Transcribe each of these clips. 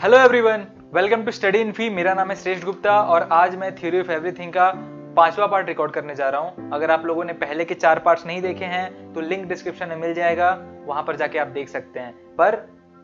Hello everyone, welcome to study in fee. मेरा नाम है श्रेष्ठ गुप्ता और आज मैं थ्योरी ऑफ एवरीथिंग का 5वां पार्ट रिकॉर्ड करने जा रहा हूं। अगर आप लोगों ने पहले के 4 पार्ट्स नहीं देखे हैं तो लिंक डिस्क्रिप्शन में मिल जाएगा, वहां पर जाके आप देख सकते हैं। पर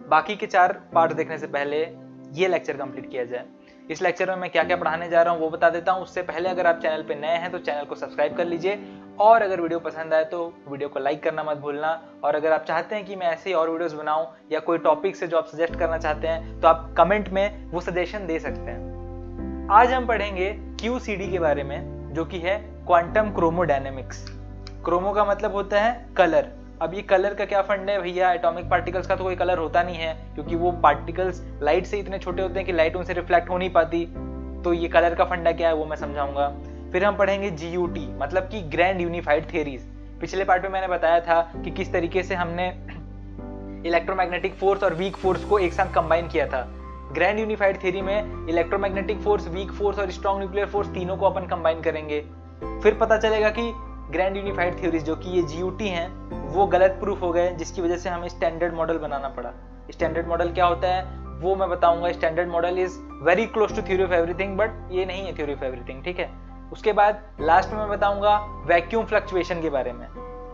बाकी के 4 पार्ट देखने से पहले ये लेक्चर कंप्लीट किया जाए। इस लेक्चर में मैं क्या क्या पढ़ाने जा रहा हूँ वो बता देता हूँ। उससे पहले अगर आप चैनल पे नए हैं तो चैनल को सब्सक्राइब कर लीजिए और अगर वीडियो पसंद आए तो वीडियो को लाइक करना मत भूलना। और अगर आप चाहते हैं कि मैं ऐसे और वीडियोस बनाऊं या कोई टॉपिक से जो आप सजेस्ट करना चाहते हैं तो आप कमेंट में वो सजेशन दे सकते हैं। आज हम पढ़ेंगे QCD के बारे में, जो कि है क्वांटम क्रोमोडायनेमिक्स। क्रोमो का मतलब होता है कलर। अब ये कलर का क्या फंड है भैया? एटॉमिक पार्टिकल्स का तो कोई कलर होता नहीं है, क्योंकि वो पार्टिकल्स लाइट से इतने छोटे होते हैं कि लाइट उनसे रिफ्लेक्ट हो नहीं पाती। तो ये कलर का फंडा क्या है वो मैं समझाऊंगा। फिर हम पढ़ेंगे GUT, मतलब कि ग्रैंड यूनिफाइड थियरीज। पिछले पार्ट में मैंने बताया था कि किस तरीके से हमने इलेक्ट्रोमैग्नेटिक फोर्स और वीक फोर्स को एक साथ कंबाइन किया था। ग्रैंड यूनिफाइड थियरी में इलेक्ट्रोमैग्नेटिक फोर्स, वीक फोर्स और स्ट्रॉन्ग न्यूक्लियर फोर्स तीनों को अपन कंबाइन करेंगे। फिर पता चलेगा कि ग्रैंड यूनिफाइड थ्योरीज जो कि ये GUT हैं वो गलत प्रूफ हो गए, जिसकी वजह से हमें स्टैंडर्ड मॉडल बनाना पड़ा। स्टैंडर्ड मॉडल क्या होता है वो मैं बताऊंगा। Standard model is very close to theory of everything, but ये नहीं है थ्योरी ऑफ एवरीथिंग, ठीक है। उसके बाद लास्ट में मैं बताऊंगा वैक्यूम फ्लक्चुएशन के बारे में।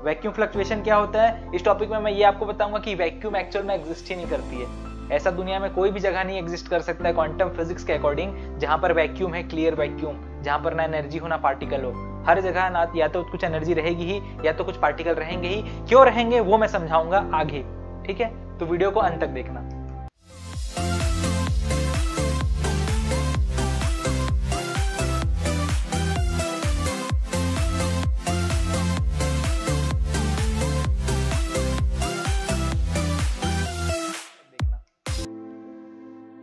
वैक्यूम फ्लक्चुएशन क्या होता है, इस टॉपिक में मैं ये आपको बताऊंगा कि वैक्यूम एक्चुअल में एग्जिस्ट ही नहीं करती है। ऐसा दुनिया में कोई भी जगह नहीं एग्जिस्ट कर सकता है क्वांटम फिजिक्स के अकॉर्डिंग जहां पर वैक्यूम है, क्लियर वैक्यूम, जहां पर ना एनर्जी हो ना पार्टिकल हो। हर जगह ना या तो कुछ एनर्जी रहेगी ही या तो कुछ पार्टिकल रहेंगे ही। क्यों रहेंगे वो मैं समझाऊंगा आगे, ठीक है। तो वीडियो को अंत तक देखना।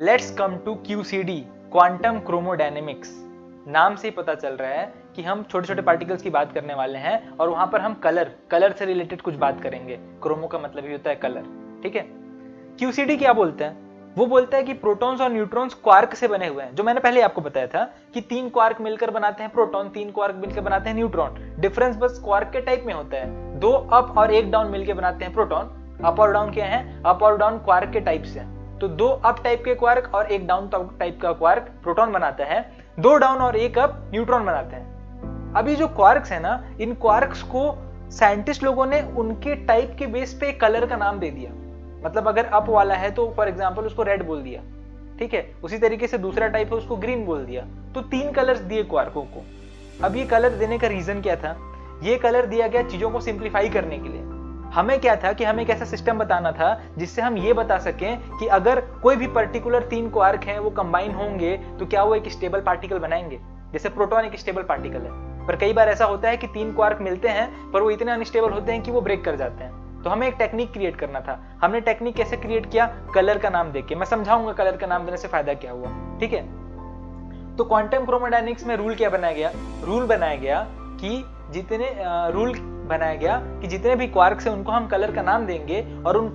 Let's come to QCD, quantum chromodynamics. नाम से ही पता चल रहा है कि हम छोटे छोटे पार्टिकल्स की बात करने वाले हैं और वहां पर हम कलर से रिलेटेड कुछ बात करेंगे। क्रोमो का मतलब ही होता है कलर, ठीक है। QCD क्या बोलते हैं? वो बोलता है कि प्रोटॉन्स और न्यूट्रॉन्स क्वार्क से बने हुए हैं। जो मैंने पहले आपको बताया था कि 3 क्वार्क मिलकर बनाते हैं प्रोटॉन, 3 क्वार्क मिलकर बनाते हैं न्यूट्रॉन। डिफरेंस बस क्वार्क के टाइप में होता है। 2 अप और 1 डाउन मिलकर बनाते हैं प्रोटॉन। अप और डाउन क्या है? अप और डाउन क्वार्क के टाइप से। तो 2 अप टाइप के क्वार्क और 1 डाउन टाइप का क्वार्क प्रोटॉन बनाता है। 2 डाउन और 1 अप न्यूट्रॉन बनाते हैं। अभी जो क्वार्क्स है ना, इन क्वार्क्स को साइंटिस्ट लोगों ने उनके टाइप के बेस पे कलर का नाम दे दिया। मतलब अगर अप वाला है तो फॉर एग्जांपल उसको रेड बोल दिया, ठीक है। उसी तरीके से दूसरा टाइप है उसको ग्रीन बोल दिया। तो 3 कलर्स दिए क्वार्कों को। अब ये कलर देने का रीजन क्या था? ये कलर दिया गया चीजों को सिंप्लीफाई करने के लिए। हमें क्या था कि हमें एक ऐसा सिस्टम बताना था जिससे हम ये बता सकें कि अगर कोई भी पर्टिकुलर 3 क्वार्क हैं वो कंबाइन होंगे तो क्या वो एक स्टेबल पार्टिकल बनाएंगे। जैसे प्रोटॉन एक स्टेबल पार्टिकल है, पर कई बार ऐसा होता है कि 3 क्वार्क मिलते हैं पर वो इतने अनस्टेबल होते हैं कि वो ब्रेक कर जाते हैं। तो हमें एक टेक्निक क्रिएट करना था। हमने टेक्निक कैसे क्रिएट किया? कलर का नाम देके। मैं समझाऊंगा कलर का नाम देने से फायदा क्या हुआ, ठीक है। तो क्वांटम क्रोमोडायनेमिक्स में रूल क्या बनाया गया? रूल बनाया गया कि जितने भी क्वार्क्स हैं उनको हम कलर का नाम देंगे और उन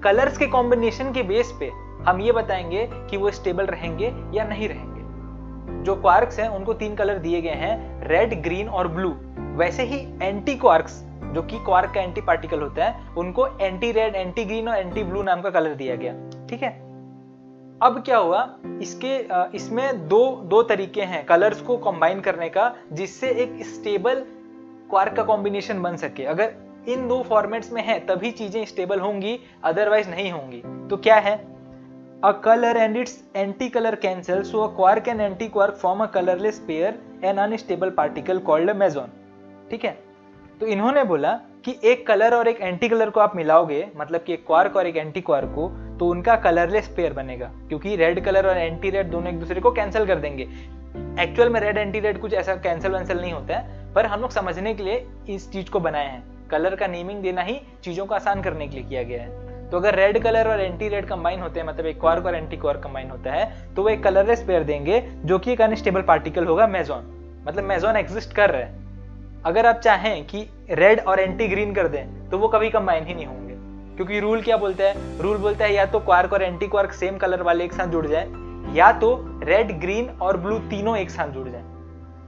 कलर्स के कॉम्बिनेशन के बेस पे हम ये बताएंगे कि वो स्टेबल रहेंगे या नहीं रहेंगे। जो क्वार्क्स हैं उनको 3 कलर दिए गए हैं, रेड, ग्रीन और ब्लू। वैसे ही एंटी क्वार्क्स, जो कि क्वार्क का एंटी पार्टिकल होता है, उनको एंटी रेड, एंटी ग्रीन और एंटी ब्लू नाम का कलर दिया गया, ठीक है। अब क्या हुआ? इसमें दो तरीके हैं कलर्स को कंबाइन करने का, जिससे एक स्टेबल क्वार्क का कॉम्बिनेशन बन सके। अगर इन 2 फॉर्मेट्स में है तभी चीजें स्टेबल होंगी, अदरवाइज नहीं होंगी। तो क्या है? A colour and its anti colour cancel, so a quark and anti quark form a colourless pair, an unstable particle called a meson, ठीक है। तो इन्होंने बोला कि एक कलर और एक एंटी कलर को आप मिलाओगे, मतलब कि एक क्वार्क और एक एंटी क्वार्क को, तो उनका कलरलेस पेयर बनेगा, क्योंकि रेड कलर और एंटी रेड दोनों एक दूसरे को कैंसिल कर देंगे। एक्चुअल में रेड एंटी रेड कुछ ऐसा कैंसिल वैंसिल नहीं होता है, पर हम लोग समझने के लिए इस चीज को बनाए हैं। कलर का नेमिंग देना ही चीजों को आसान करने के लिए किया गया है। तो अगर रेड कलर और एंटी रेड कंबाइन होते हैं, मतलब एक क्वार्क और एंटी क्वार्क कंबाइन होता है, तो वो एक कलरलेस पेयर देंगे जो कि एक अनस्टेबल पार्टिकल होगा, मेसॉन। मतलब मेसॉन एग्जिस्ट कर रहा है। अगर आप चाहें कि रेड और एंटी ग्रीन कर दें तो वो कभी कंबाइन ही नहीं होंगे, क्योंकि रूल क्या बोलता है? रूल बोलता है या तो क्वार्क और एंटी क्वार्क सेम कलर वाले एक साथ जुड़ जाए, या तो रेड, ग्रीन और ब्लू तीनों एक साथ जुड़ जाए।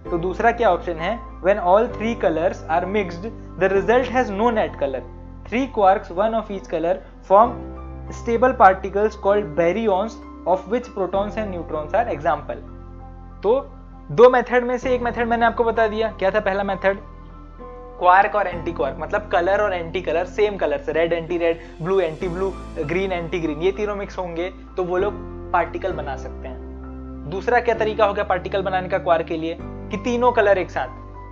तो दूसरा क्या ऑप्शन है? When all 3 colours are mixed the result has no net colour. 3 quarks, one of each color, form stable particles called baryons of which protons and neutrons are example. तो दो मेथड में से एक मेथड मैंने आपको बता दिया, क्या था पहला मेथड, क्वार्क और एंटी क्वार्क, मतलब कलर और एंटी कलर सेम कलर से, red anti red, blue anti blue, green anti green, ये तीनों मिक्स होंगे तो वो लोग पार्टिकल बना सकते हैं। दूसरा क्या तरीका हो गया पार्टिकल बनाने का क्वार्क के लिए, कि तीनों कलर एक साथ,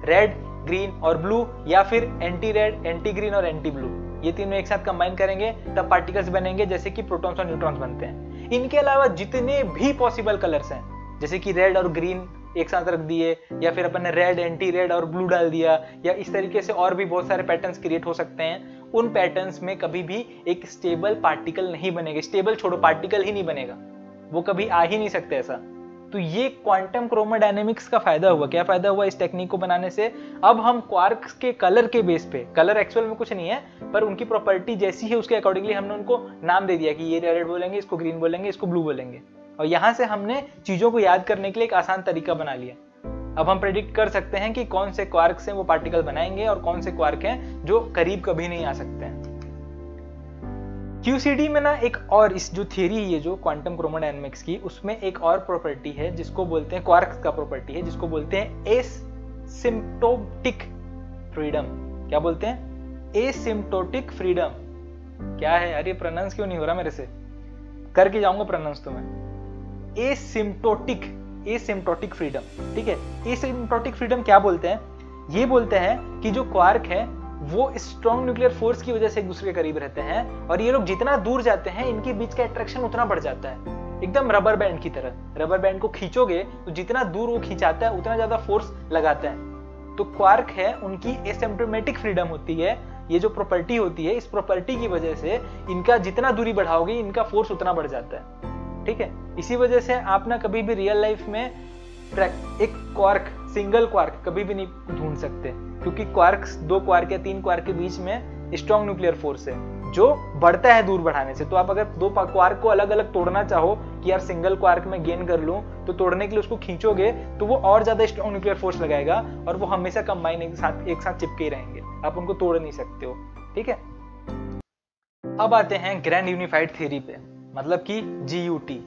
रेड ग्रीन और ब्लू, या फिर एंटी रेड एंटी ग्रीन और एंटी ब्लू, ये तीनों एक साथ कंबाइन करेंगे तब पार्टिकल्स बनेंगे, जैसे कि प्रोटॉन्स और न्यूट्रॉन्स बनते हैं। इनके अलावा जितने भी पॉसिबल कलर्स हैं, जैसे कि रेड और ग्रीन एक साथ रख दिए, या फिर अपन ने रेड एंटी रेड और ब्लू डाल दिया, या इस तरीके से और भी बहुत सारे पैटर्न्स क्रिएट हो सकते हैं। उन पैटर्न्स में कभी भी एक स्टेबल पार्टिकल नहीं बनेगा, स्टेबल छोड़ो पार्टिकल ही नहीं बनेगा, वो कभी आ ही नहीं सकते ऐसा। तो ये क्वांटम क्रोमोडायनेमिक्स का फायदा हुआ। क्या फायदा हुआ इस टेक्निक को बनाने से, अब हम क्वार्क्स के कलर के बेस पे, कलर एक्चुअल में कुछ नहीं है पर उनकी प्रॉपर्टी जैसी है उसके अकॉर्डिंगली हमने उनको नाम दे दिया कि ये रेड बोलेंगे, इसको ग्रीन बोलेंगे, इसको ब्लू बोलेंगे, और यहां से हमने चीजों को याद करने के लिए एक आसान तरीका बना लिया। अब हम प्रेडिक्ट कर सकते हैं कि कौन से क्वार्क्स हैं वो पार्टिकल बनाएंगे और कौन से क्वार्क हैं जो करीब कभी नहीं आ सकते हैं। QCD में ना एक और इस जो थियरी है जो क्वांटम क्रोमोडायनेमिक्स की, उसमें एक और प्रॉपर्टी है जिसको बोलते हैं, क्वार्क्स का प्रॉपर्टी है जिसको बोलते हैं एसिम्प्टोटिक फ्रीडम। क्या बोलते हैं, एसिम्प्टोटिक फ्रीडम। क्या है यार, ये प्रोनाउंस क्यों नहीं हो रहा मेरे से, करके जाऊंगा प्रोनाउंस तो मैं। एसिम्प्टोटिक फ्रीडम, ठीक है। एसिम्प्टोटिक फ्रीडम क्या बोलते हैं, ये बोलते हैं कि जो क्वार्क है वो स्ट्रॉन्ग न्यूक्लियर फोर्स की वजह से एक दूसरे के करीब रहते हैं, और ये लोग जितना दूर जाते हैं इनके बीच का अट्रैक्शन उतना बढ़ जाता है, एकदम रबर बैंड की तरह। रबर बैंड को खींचोगे तो जितना दूर वो खींचाता है उतना ज्यादा फोर्स लगाता है। तो क्वार्क है उनकी एसिम्प्टोमेटिक फ्रीडम होती है, ये जो प्रॉपर्टी होती है, इस प्रॉपर्टी की वजह से इनका जितना दूरी बढ़ाओगे इनका फोर्स उतना बढ़ जाता है, ठीक है। इसी वजह से आप ना कभी भी रियल लाइफ में एक क्वार्क, सिंगल क्वार्क कभी भी नहीं ढूंढ सकते, क्योंकि क्वार्क्स, दो क्वार्क या तीन क्वार्क के बीच में स्ट्रॉन्ग न्यूक्लियर फोर्स है जो बढ़ता है दूर बढ़ाने से। तो आप अगर दो क्वार्क को अलग अलग तोड़ना चाहो कि यार सिंगल क्वार्क में गेन कर लूं, तो तोड़ने के लिए उसको खींचोगे तो वो और ज्यादा स्ट्रॉन्ग न्यूक्लियर फोर्स लगाएगा और वो हमेशा कंबाइन एक साथ चिपके रहेंगे, आप उनको तोड़ नहीं सकते हो, ठीक है। अब आते हैं ग्रैंड यूनिफाइड थ्योरी पे, मतलब कि GUT।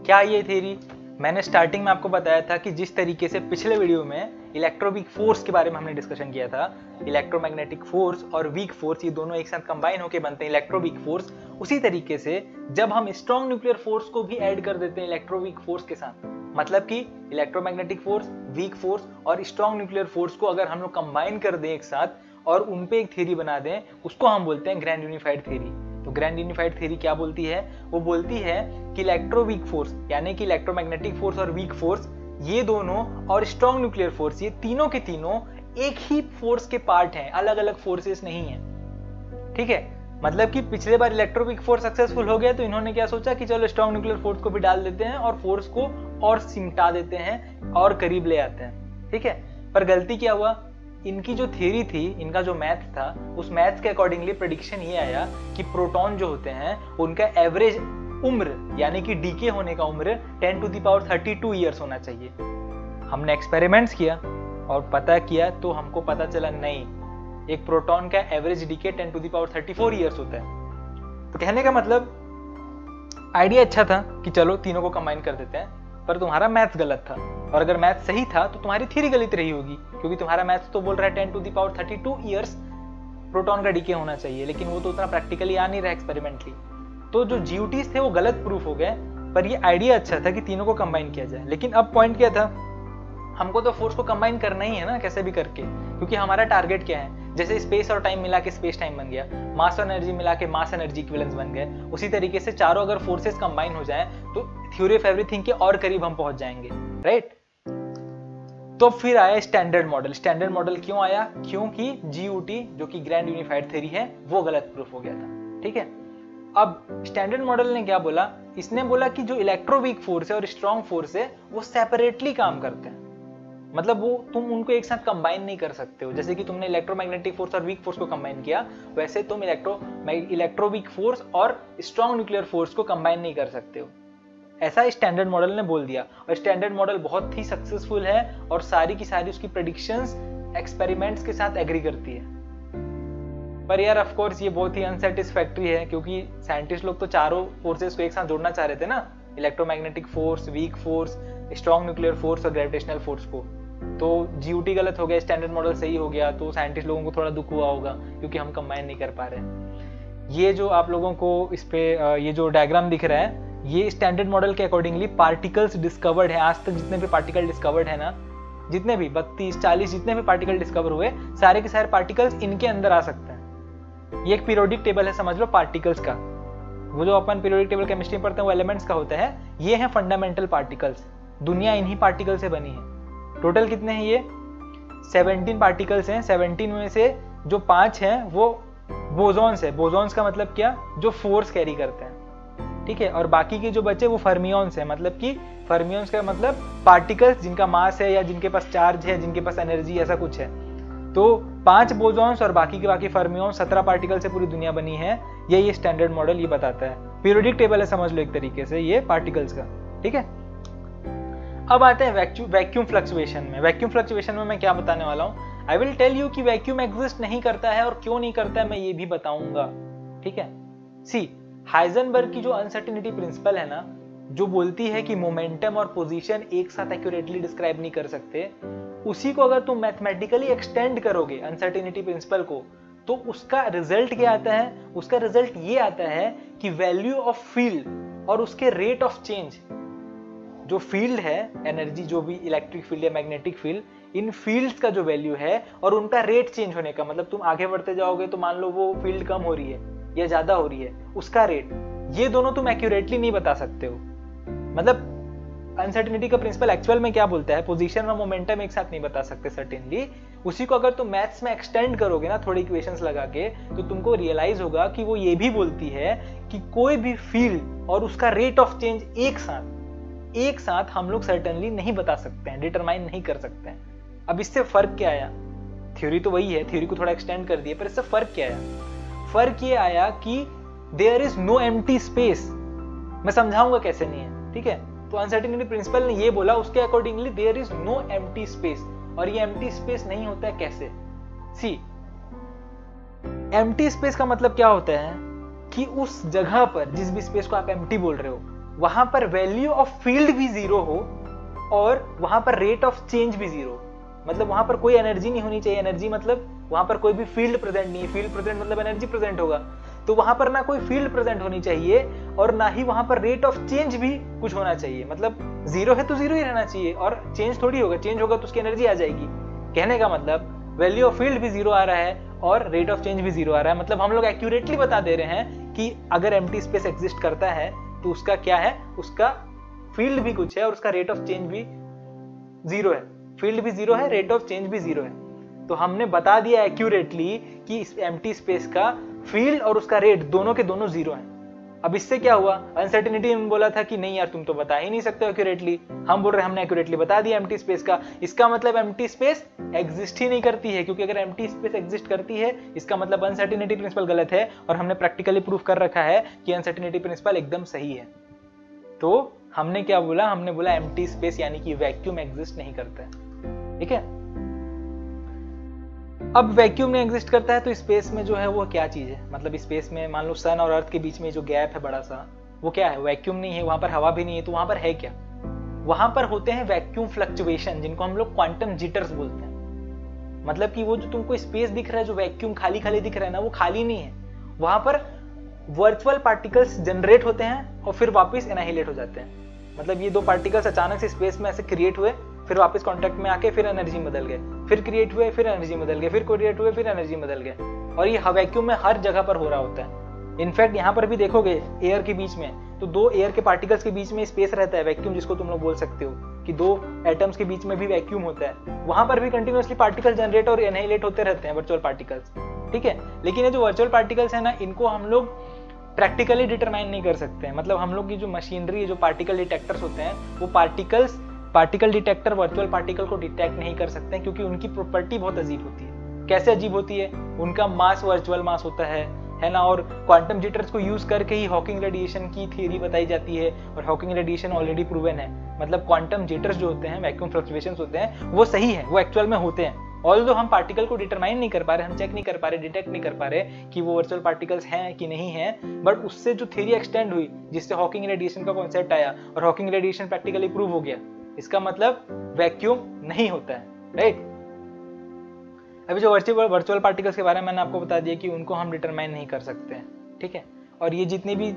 क्या ये थ्योरी, मैंने स्टार्टिंग में आपको बताया था कि जिस तरीके से पिछले वीडियो में इलेक्ट्रोवीक फोर्स के बारे में हमने डिस्कशन किया था, इलेक्ट्रोमैग्नेटिक फोर्स और वीक फोर्स ये दोनों एक साथ कंबाइन होकर बनते हैं इलेक्ट्रोवीक फोर्स, उसी तरीके से जब हम स्ट्रॉन्ग न्यूक्लियर फोर्स को भी ऐड कर देते हैं इलेक्ट्रोवीक फोर्स के साथ, मतलब कि इलेक्ट्रोमैग्नेटिक फोर्स, वीक फोर्स और स्ट्रॉन्ग न्यूक्लियर फोर्स को अगर हम लोग कंबाइन कर दें एक साथ और उन पे एक थ्योरी बना दें, उसको हम बोलते हैं ग्रैंड यूनिफाइड थ्योरी। तो ग्रैंड यूनिफाइड थ्योरी क्या बोलती है, वो बोलती है कि इलेक्ट्रोवीक फोर्स यानी कि इलेक्ट्रोमैग्नेटिक फोर्स और वीक फोर्स ये दोनों और स्ट्रॉन्ग न्यूक्लियर फोर्स ये तीनों के तीनों एक ही फोर्स के पार्ट हैं, अलग अलग फोर्सेस नहीं हैं, ठीक है। मतलब कि पिछले बार इलेक्ट्रोवीक फोर्स सक्सेसफुल हो गया तो इन्होंने क्या सोचा कि चलो स्ट्रॉन्ग न्यूक्लियर फोर्स को भी डाल देते हैं और फोर्स को और सिमटा देते हैं और करीब ले आते हैं, ठीक है। पर गलती क्या हुआ, इनकी जो थ्योरी थी, इनका जो मैथ था, उस मैथ के अकॉर्डिंगली प्रेडिक्शन ये आया कि प्रोटॉन जो होते हैं उनका एवरेज उम्र यानी कि डीके होने का उम्र 10⁻32 ईयर्स होना चाहिए। हमने एक्सपेरिमेंट्स किया और पता किया तो हमको पता चला नहीं, एक प्रोटॉन का एवरेज डीके 10⁻34 ईयर्स होता है। तो कहने का मतलब आइडिया अच्छा था कि चलो तीनों को कंबाइन कर देते हैं, पर तुम्हारा मैथ्स गलत था, और अगर मैथ सही था तो तुम्हारी थ्योरी गलत रही होगी, क्योंकि तुम्हारा मैथ्स तो बोल रहा है 10⁻32 ईयर्स प्रोटॉन का डीके होना चाहिए, लेकिन वो तो उतना प्रैक्टिकली आ नहीं रहा एक्सपेरिमेंटली। तो जो GUTs थे वो गलत प्रूफ हो गए, पर ये आइडिया अच्छा था कि तीनों को कंबाइन किया जाए। लेकिन अब पॉइंट क्या था, हमको तो फोर्स को कंबाइन करना ही है ना कैसे भी करके, क्योंकि हमारा टारगेट क्या है, जैसे स्पेस और टाइम मिला के स्पेस टाइम बन गया, मास और एनर्जी मिला के मास एनर्जी इक्विवेलेंस बन गए, उसी तरीके से चारों अगर फोर्सेस कंबाइन हो जाएं तो थ्योरी ऑफ एवरीथिंग के और करीब हम पहुंच जाएंगे, राइट। तो फिर आया स्टैंडर्ड मॉडल। स्टैंडर्ड मॉडल क्यों आया, क्योंकि GUT जो कि ग्रैंड यूनिफाइड थ्योरी है वो गलत प्रूफ हो गया था, ठीक है। अब स्टैंडर्ड मॉडल ने क्या बोला, इसने बोला कि जो इलेक्ट्रोवीक फोर्स है और स्ट्रॉन्ग फोर्स है वो सेपरेटली काम करते हैं, मतलब वो तुम उनको एक साथ कंबाइन नहीं कर सकते हो। जैसे कि तुमने इलेक्ट्रोमैग्नेटिक फोर्स और वीक फोर्स को कंबाइन किया, वैसे तुम इलेक्ट्रोवीक फोर्स और स्ट्रॉन्ग न्यूक्लियर फोर्स को कंबाइन नहीं कर सकते हो, ऐसा स्टैंडर्ड मॉडल ने बोल दिया। और स्टैंडर्ड मॉडल बहुत ही सक्सेसफुल है और सारी की सारी उसकी प्रेडिक्शंस एक्सपेरिमेंट्स के साथ एग्री करती है। पर यार ऑफ कोर्स ये बहुत ही अनसेटिस्फैक्टरी है, क्योंकि साइंटिस्ट लोग तो चारों फोर्सेस को एक साथ जोड़ना चाह रहे थे ना, electromagnetic force, weak force, strong nuclear force और ग्रेविटेशनल फोर्स को। तो GUT गलत हो गया, स्टैंडर्ड मॉडल सही हो गया, तो साइंटिस्ट लोगों को थोड़ा दुख हुआ होगा क्योंकि हम कंबाइन नहीं कर पा रहे। ये जो आप लोगों को इस पे ये जो डायग्राम दिख रहा है, ये स्टैंडर्ड मॉडल के अकॉर्डिंगली पार्टिकल्स डिस्कवर्ड है। आज तक जितने भी पार्टिकल डिस्कवर्ड है ना, जितने भी 32-40 जितने भी पार्टिकल डिस्कवर हुए, सारे के सारे पार्टिकल्स इनके अंदर आ सकते हैं। ये एक पीरियोडिक टेबल है, समझ लो पार्टिकल्स का। वो जो अपन पीरियोडिक टेबल केमिस्ट्री में पढ़ते हैं वो एलिमेंट्स का होता है, ये है फंडामेंटल पार्टिकल्स। दुनिया इन्हीं पार्टिकल से बनी है। टोटल कितने हैं ये? 17 पार्टिकल्स हैं। 17 में से जो 5 हैं वो बोसॉन्स है। बोसॉन्स का मतलब क्या? जो फोर्स कैरी करते हैं, ठीक है। और बाकी के जो बचे वो फर्मियंस है, मतलब कि फर्मियंस का मतलब पार्टिकल्स जिनका मास है या जिनके पास चार्ज है, जिनके पास एनर्जी, ऐसा कुछ है। तो 5 बोसॉन्स और बाकी के बाकी फर्मियंस, 17 पार्टिकल से पूरी दुनिया बनी है। ये स्टैंडर्ड मॉडल ये बताता है। पीरियोडिक टेबल है, समझ लो एक तरीके से ये पार्टिकल्स का, ठीक है। अब आते हैं वैक्यूम फ्लक्चुएशन में। वैक्यूम फ्लक्चुएशन में मैं क्या बताने वाला हूँ? आई विल टेल यू कि वैक्यूम एग्जिस्ट नहीं करता है और क्यों नहीं करता है, मैं ये भी बताऊंगा, ठीक है। सी, हाइजेनबर्ग की जो अनसर्टेनिटी प्रिंसिपल है ना, जो बोलती है कि मोमेंटम और पोजीशन एक साथ एक्यूरेटली डिस्क्राइब नहीं कर सकते, उसी को अगर तुम मैथमेटिकली एक्सटेंड करोगे अनसर्टेनिटी प्रिंसिपल को, तो उसका रिजल्ट क्या आता है? उसका रिजल्ट ये आता है कि वैल्यू ऑफ फील्ड और उसके रेट ऑफ चेंज, जो फील्ड है, एनर्जी, जो भी इलेक्ट्रिक फील्ड या मैग्नेटिक फील्ड, इन फील्ड्स का जो वैल्यू है और उनका रेट चेंज होने का, मतलब तुम आगे बढ़ते जाओगे तो मान लो वो फील्ड कम हो रही है या ज्यादा हो रही है, उसका रेट, ये दोनों तुम एक्यूरेटली नहीं बता सकते हो। मतलब अनसर्टेनिटी का प्रिंसिपल एक्चुअल में क्या बोलता है? पोजीशन और मोमेंटम एक साथ नहीं बता सकते सर्टेनली। उसी को अगर तुम मैथ्स में एक्सटेंड करोगे ना, थोड़ी इक्वेशंस लगा के, तो तुमको रियलाइज होगा कि वो ये भी बोलती है कि कोई भी फील्ड और उसका रेट ऑफ चेंज एक साथ हम लोग सर्टेनली नहीं बता सकते हैं, डिटरमाइन नहीं कर सकते हैं। अब इससे फर्क क्या आया? थ्योरी तो वही है, थ्योरी को थोड़ा एक्सटेंड कर दिया, पर इससे फर्क क्या आया? फर्क ये आया कि there is no empty space. मैं समझाऊंगा कैसे नहीं है, ठीक है। तो अनसर्टेनिटी प्रिंसिपल ने ये बोला, उसके accordingly there is no empty space. और ये एम्प्टी स्पेस नहीं होता है कैसे? सी, एम्प्टी स्पेस का मतलब क्या होता है कि उस जगह पर, जिस भी स्पेस को आप एम्प्टी बोल रहे हो, वहां पर वैल्यू ऑफ फील्ड भी जीरो हो और वहां पर रेट ऑफ चेंज भी जीरो। मतलब वहां पर कोई एनर्जी नहीं होनी चाहिए। एनर्जी मतलब वहां पर कोई भी फील्ड प्रेजेंट नहीं है। फील्ड प्रेजेंट मतलब एनर्जी प्रेजेंट होगा। तो वहां पर ना कोई फील्ड प्रेजेंट होनी चाहिए और ना ही वहां पर रेट ऑफ चेंज भी कुछ होना चाहिए। मतलब जीरो है तो जीरो ही रहना चाहिए, और चेंज थोड़ी होगा। चेंज होगा तो उसकी एनर्जी आ जाएगी। कहने का मतलब वैल्यू ऑफ फील्ड भी जीरो आ रहा है और रेट ऑफ चेंज भी जीरो आ रहा है। मतलब हम लोग एक्यूरेटली बता दे रहे हैं कि अगर एम्प्टी स्पेस एग्जिस्ट करता है तो उसका क्या है? उसका फील्ड भी कुछ है और उसका रेट ऑफ चेंज भी जीरो है। फील्ड भी जीरो है, रेट ऑफ चेंज भी जीरो है। तो हमने बता दिया एक्यूरेटली कि इस एम्प्टी स्पेस का फील्ड और उसका रेट दोनों के दोनों जीरो हैं। अब इससे क्या हुआ? अनसर्टेनिटी में बोला था कि नहीं यार तुम तो बता ही नहीं सकते एक्यूरेटली। हम बोल रहे हैं हमने एक्यूरेटली बता दिया एम्प्टी स्पेस का। इसका मतलब एम्प्टी स्पेस एग्जिस्ट ही नहीं करती है, क्योंकि अगर एम्प्टी स्पेस एग्जिस्ट करती है इसका मतलब अनसर्टेनिटी प्रिंसिपल गलत है। और हमने प्रैक्टिकली प्रूफ कर रखा है कि अनसर्टेनिटी प्रिंसिपल एकदम सही है। तो हमने क्या बोला? हमने बोला एम्प्टी स्पेस यानी कि वैक्यूम एग्जिस्ट नहीं करता है, ठीक है। अब वैक्यूम नहीं एग्जिस्ट करता है तो स्पेस में जो है वो क्या चीज है? मतलब स्पेस में मान लो सन और अर्थ के बीच में जो गैप है बड़ा सा, वो क्या है? वैक्यूम नहीं है, वहां पर हवा भी नहीं है, तो वहां पर है क्या? वहां पर होते हैं वैक्यूम फ्लक्चुएशन, जिनको हम लोग क्वांटम जिटर्स बोलते हैं। मतलब कि वो जो तुमको स्पेस दिख रहा है, जो वैक्यूम खाली खाली दिख रहा है ना, वो खाली नहीं है। वहां पर वर्चुअल पार्टिकल्स जनरेट होते हैं और फिर वापस एनाहिलेट हो जाते हैं। मतलब ये दो पार्टिकल्स अचानक से स्पेस में ऐसे क्रिएट हुए, फिर वापस कांटेक्ट में आके फिर एनर्जी बदल गए, फिर क्रिएट हुए, फिर एनर्जी बदल गए, फिर क्रिएट हुए, फिर एनर्जी बदल गए। और ये वैक्यूम में हर जगह पर हो रहा होता है। इनफैक्ट यहाँ पर भी देखोगे एयर के बीच में, तो दो एयर के पार्टिकल्स के बीच में स्पेस रहता है, वैक्यूम जिसको तुम लोग बोल सकते हो कि दो एटम्स के बीच में भी वैक्यूम होता है। वहां पर भी कंटिन्यूअसली पार्टिकल जनरेट और एनाहिलेट होते रहते हैं, वर्चुअल पार्टिकल्स, ठीक है। लेकिन ये जो वर्चुअल पार्टिकल्स है ना, इनको हम लोग प्रैक्टिकली डिटरमाइन नहीं कर सकते हैं। मतलब हम लोग की जो मशीनरी, जो पार्टिकल डिटेक्टर्स होते हैं, वो पार्टिकल डिटेक्टर वर्चुअल पार्टिकल को डिटेक्ट नहीं कर सकते हैं, क्योंकि उनकी प्रॉपर्टी बहुत अजीब होती है। कैसे अजीब होती है? उनका मास वर्चुअल मास होता है ना। और क्वांटम जिटर्स को यूज करके ही हॉकिंग रेडिएशन की थ्योरी बताई जाती है, और हॉकिंग रेडिएशन ऑलरेडी प्रूवन है। मतलब क्वांटम जिटर्स जो होते हैं, वैक्यूम फ्लक्चुएशंस होते हैं, वो सही है, वो एक्चुअल में होते हैं। ऑल्दो हम पार्टिकल को डिटरमाइन नहीं कर पा रहे, हम चेक नहीं कर पा रहे, डिटेक्ट नहीं कर पा रहे कि वो वर्चुअल पार्टिकल्स हैं कि नहीं हैं, बट उससे जो थ्योरी एक्सटेंड हुई जिससे हॉकिंग रेडिएशन का कॉन्सेप्ट आया और हॉकिंग रेडिएशन प्रैक्टिकली प्रूव हो गया, इसका मतलब वैक्यूम नहीं होता है, राइट। अभी जो वर्चुअल पार्टिकल्स के बारे में मैंने आपको बता दिया कि उनको हम डिटरमाइन नहीं कर सकते हैं, ठीक है। और ये जितनी भी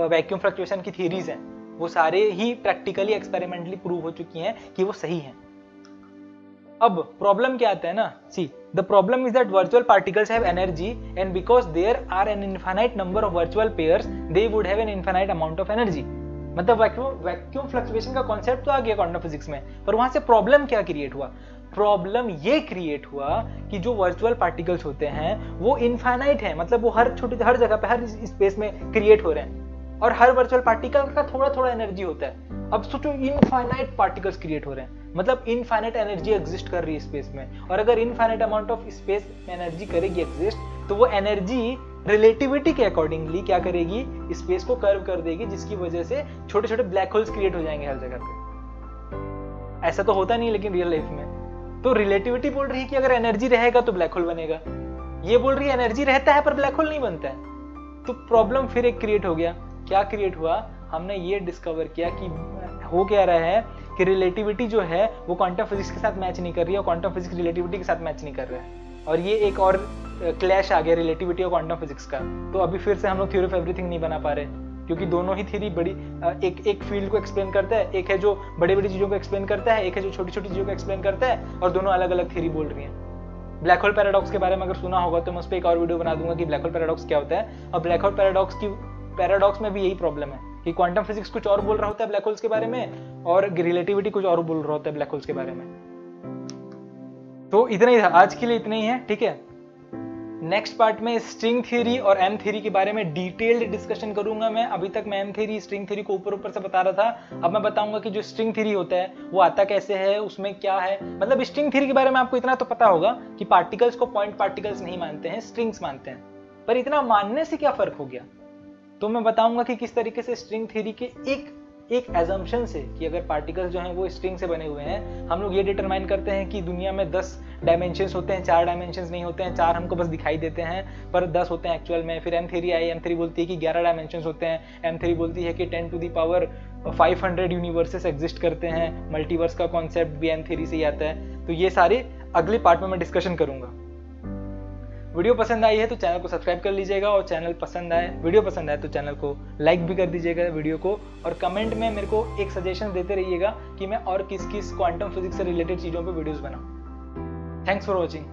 वैक्यूम फ्लक्चुएशन की थ्योरीज हैं वो सारे ही प्रैक्टिकली एक्सपेरिमेंटली प्रूव हो चुकी हैं कि वो सही हैं। अब प्रॉब्लम क्या आता है ना, see the problem is that virtual particles have energy and because there are an infinite number of virtual pairs they would have an infinite amount of energy. मतलब वैक्यूम फ्लक्चुएशन का कॉन्सेप्ट तो आ गया quantum physics में, पर वहां से problem क्या क्रिएट हुआ? प्रॉब्लम ये क्रिएट हुआ कि जो वर्चुअल पार्टिकल्स होते हैं वो इनफाइनाइट है, मतलब वो हर जगह पे हर स्पेस में क्रिएट हो रहे हैं और हर वर्चुअल पार्टिकल का थोड़ा थोड़ा एनर्जी होता है। अब सोचो इनफाइनाइट पार्टिकल्स क्रिएट हो रहे हैं, मतलब इनफाइनाइट एनर्जी एग्जिस्ट कर रही है स्पेस में, और अगर इनफाइनाइट अमाउंट ऑफ स्पेस में एनर्जी करेगी एग्जिस्ट, तो वो एनर्जी रिलेटिविटी के अकॉर्डिंगली क्या करेगी, स्पेस को कर्व कर देगी, जिसकी वजह से छोटे छोटे ब्लैक होल्स क्रिएट हो जाएंगे हर जगह पे। ऐसा तो होता नहीं लेकिन रियल लाइफ में तो रिलेटिविटी बोल रही है कि अगर एनर्जी रहेगा तो ब्लैक होल बनेगा, ये बोल रही है एनर्जी रहता है पर ब्लैक होल नहीं बनता है। तो प्रॉब्लम फिर एक क्रिएट हो गया। क्या क्रिएट हुआ? हमने ये डिस्कवर किया कि हो क्या रहा है कि रिलेटिविटी जो है वो क्वांटम फिजिक्स के साथ मैच नहीं कर रही है और क्वांटम फिजिक्स रिलेटिविटी के साथ मैच नहीं कर रहा है, और ये एक और क्लैश आ गया रिलेटिविटी और क्वांटम फिजिक्स का। तो अभी फिर से हम लोग थ्योरी ऑफ एवरीथिंग नहीं बना पा रहे, क्योंकि दोनों ही थ्योरी बड़ी एक फील्ड को एक्सप्लेन करता है, एक है जो बड़ी बड़ी चीजों को एक्सप्लेन करता है, एक है जो छोटी छोटी चीजों को एक्सप्लेन करता है, और दोनों अलग अलग थ्योरी बोल रही हैं। ब्लैक होल पैराडॉक्स के बारे में अगर सुना होगा तो मैं उस पर एक और वीडियो बना दूंगा कि ब्लैक होल पैराडॉक्स क्या होता है। और ब्लैक होल पैराडॉक्स में भी यही प्रॉब्लम है कि क्वांटम फिजिक्स कुछ और बोल रहा होता है ब्लैक होल्स के बारे में और रिलेटिविटी कुछ और बोल रहा होता है ब्लैक होल्स के बारे में। तो इतना ही था आज के लिए, इतना ही है, ठीक है। नेक्स्ट पार्ट में स्ट्रिंग थ्योरी और एम थ्योरी के बारे में डिटेल्ड डिस्कशन करूंगा मैं। अभी तक मैं एम थ्योरी स्ट्रिंग थ्योरी को ऊपर से बता रहा था, अब मैं बताऊंगा कि जो स्ट्रिंग थ्योरी होता है वो आता कैसे है, उसमें क्या है। मतलब स्ट्रिंग थ्योरी के बारे में आपको इतना तो पता होगा कि पार्टिकल्स को पॉइंट पार्टिकल्स नहीं मानते हैं, स्ट्रिंग्स मानते हैं, पर इतना मानने से क्या फर्क हो गया, तो मैं बताऊंगा कि किस तरीके से स्ट्रिंग थ्योरी के एक एजम्पशन से कि अगर पार्टिकल्स जो हैं वो स्ट्रिंग से बने हुए हैं, हम लोग ये डिटरमाइन करते हैं कि दुनिया में 10 डायमेंशंस होते हैं, 4 डायमेंशंस नहीं होते हैं, 4 हमको बस दिखाई देते हैं पर 10 होते हैं एक्चुअल में। फिर एम थ्योरी आई, एम थ्योरी बोलती है कि 11 डायमेंशंस होते हैं, एम थ्योरी बोलती है कि 10 to the power 500 universes exist करते हैं, मल्टीवर्स का कॉन्सेप्ट भी एम थ्योरी से ही आता है। तो ये सारे अगले पार्ट में मैं डिस्कशन करूंगा। वीडियो पसंद आई है तो चैनल को सब्सक्राइब कर लीजिएगा, और वीडियो पसंद आए तो चैनल को लाइक भी कर दीजिएगा वीडियो को, और कमेंट में मेरे को एक सजेशन देते रहिएगा कि मैं और किस क्वांटम फिजिक्स से रिलेटेड चीज़ों पे वीडियोस बनाऊं। Thanks for watching.